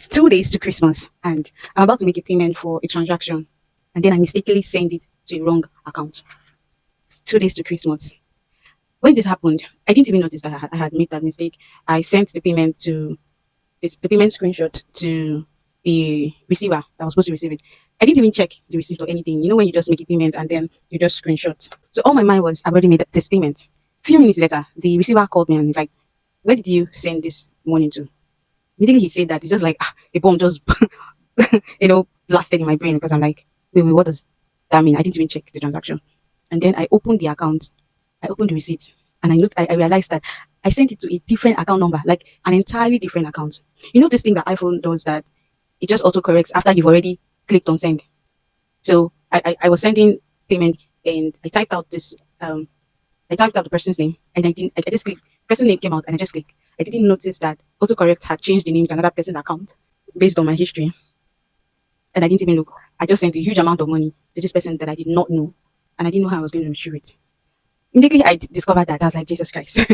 It's 2 days to Christmas, and I'm about to make a payment for a transaction, and then I mistakenly send it to a wrong account. 2 days to Christmas. When this happened, I didn't even notice that I had made that mistake. I sent the payment screenshot to the receiver that was supposed to receive it. I didn't even check the receipt or anything. You know when you just make a payment and then you just screenshot. So all my mind was I've already made this payment. Few minutes later, the receiver called me and he's like, "Where did you send this money to?" Immediately he said that, it's just like a bomb just blasted in my brain, because I'm like, wait, what does that mean? I didn't even check the transaction. And then I opened the account, I opened the receipt, and I realized that I sent it to a different account number, like an entirely different account. You know this thing that iPhone does, that it just auto corrects after you've already clicked on send. So I was sending payment, and I typed out the person's name, and I just clicked. Person name came out and I just clicked. I didn't notice that autocorrect had changed the name to another person's account based on my history, and I didn't even look. I just sent a huge amount of money to this person that I did not know, and I didn't know how I was going to retrieve it. Immediately I discovered that. I was like, Jesus Christ.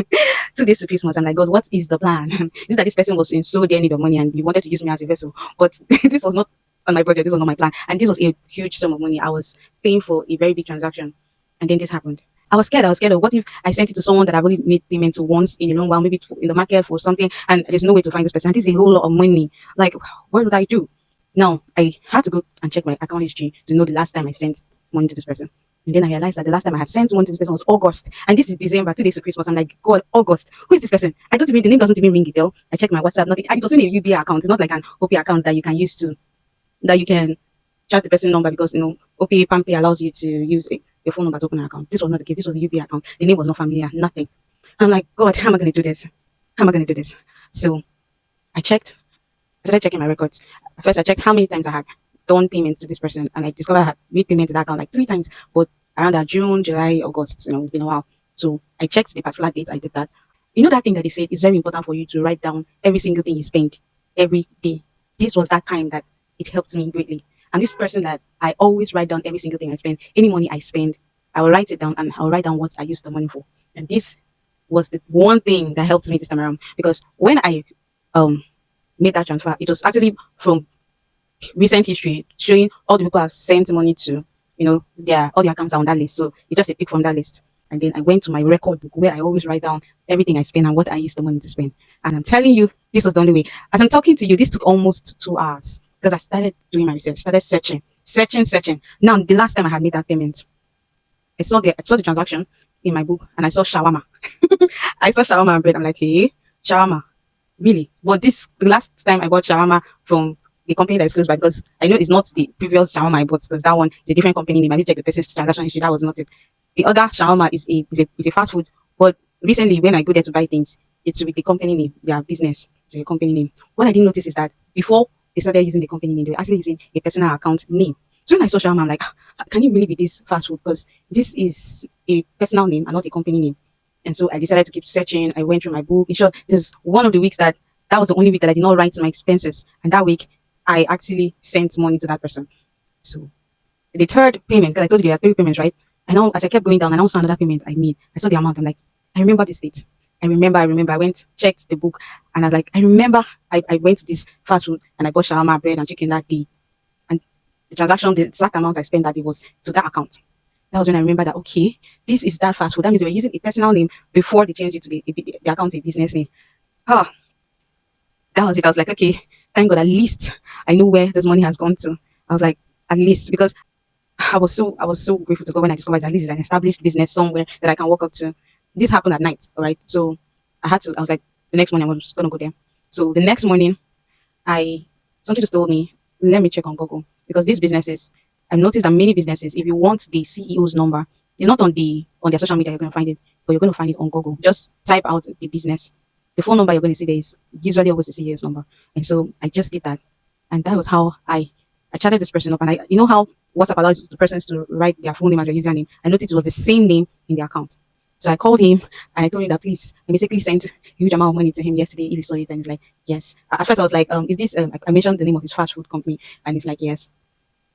2 days to Christmas. I'm like, God, what is the plan? Is that this person was in so dear need of money and he wanted to use me as a vessel? But this was not on my budget. This was not my plan. And this was a huge sum of money. I was paying for a very big transaction. And then this happened. I was scared. Of what if I sent it to someone that I've only made payment to once in a long while, maybe in the market for something, and there's no way to find this person. This is a whole lot of money. Like, what would I do? Now, I had to go and check my account history to know the last time I sent money to this person. And then I realized that the last time I had sent money to this person was August. And this is December, 2 days to Christmas. I'm like, God, August. Who is this person? The name doesn't even ring a bell. I checked my WhatsApp, nothing. And it was in a UBI account. It's not like an OP account that you can use that you can chat the person number, because, OP PAMPay allows you to use your phone number to open an account. This was not the case. This was a UBI account. The name was not familiar, nothing. I'm like, God, how am I going to do this? How am I going to do this? So I started checking my records. First, I checked how many times I had done payments to this person, and I discovered I had made payments to that account like 3 times, but around that June, July, August, it's been a while. So I checked the particular dates I did that. You know that thing that they said is very important for you to write down every single thing you spend every day. This was that time that it helped me greatly. I'm this person that I always write down every single thing I spend. Any money I spend, I will write it down, and I'll write down what I use the money for. And this was the one thing that helped me this time around, because when I made that transfer, it was actually from recent history, showing all the people I've sent money to, all the accounts are on that list. So it's just a pick from that list. And then I went to my record book where I always write down everything I spend and what I use the money to spend. And I'm telling you, this was the only way. As I'm talking to you, this took almost 2 hours, because I started doing my research, started searching. Now, the last time I had made that payment, I saw the transaction in my book, and I saw shawarma. I saw shawarma and bread. I'm like, hey, shawarma, really? But the last time I bought shawarma from the company that is close by, because I know it's not the previous shawarma I bought, because that one is a different company name. I need to check the person's transaction history. That was not it. The other shawarma is a fast food. But recently, when I go there to buy things, it's with the company name, their business, it's a company name. What I didn't notice is that before they started using the company name, they were actually using a personal account name. So when I saw shawarma, I'm like, can it really be this fast food? Because this is a personal name and not a company name. And so I decided to keep searching. I went through my book. In short, there's one of the weeks that was the only week that I did not write my expenses. And that week, I actually sent money to that person. So the third payment, because I told you there are 3 payments, right? I know as I kept going down, I now saw another payment I made. I saw the amount. I'm like, I remember this date. I remember. I went, checked the book, and I was like, I remember I went to this fast food and I bought shawarma, bread, and chicken that day. And the transaction, the exact amount I spent that day was to that account. That was when I remember that, okay, this is that fast food. That means they were using a personal name before they changed it to the account, a business name. That was it. I was like, okay, thank God, at least I know where this money has gone to. I was like, at least, because I was so grateful to God when I discovered that at least it's an established business somewhere that I can walk up to. This happened at night, all right? So I was like, the next morning I was going to go there. So the next morning, something just told me, let me check on Google, because these businesses, I've noticed that many businesses, if you want the CEO's number, it's not on their social media, you're going to find it, but you're going to find it on Google. Just type out the business. The phone number you're going to see there is usually always the CEO's number. And so I just did that. And that was how I chatted this person up. And you know how WhatsApp allows the persons to write their full name as their username? I noticed it was the same name in the account. So I called him and I told him that, please, I basically sent a huge amount of money to him yesterday if you saw it. And he's like, yes. At first I was like, is this, I mentioned the name of his fast food company, and he's like, yes.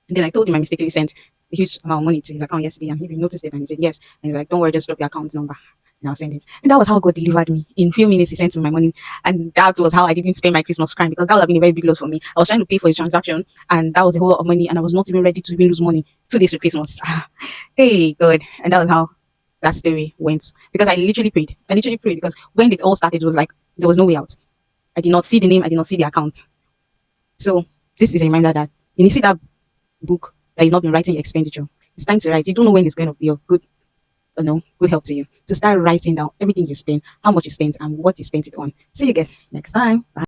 And then I told him I mistakenly sent a huge amount of money to his account yesterday, and he noticed it, and he said yes. And he's like, don't worry, just drop your account number. and I'll send it. And that was how God delivered me. In few minutes, He sent me my money. And that was how I didn't spend my Christmas crying, because that would have been a very big loss for me. I was trying to pay for a transaction, and that was a whole lot of money, and I was not even ready to even lose money 2 days to Christmas. Hey, God. And that was how that story went. Because I literally prayed. I literally prayed, because when it all started, it was like there was no way out. I did not see the name, I did not see the account. So this is a reminder that you see that book that you've not been writing your expenditure. It's time to write. You don't know when it's going to be of good, good help to you. To start writing down everything you spend, how much you spent, and what you spent it on. See you guys next time. Bye.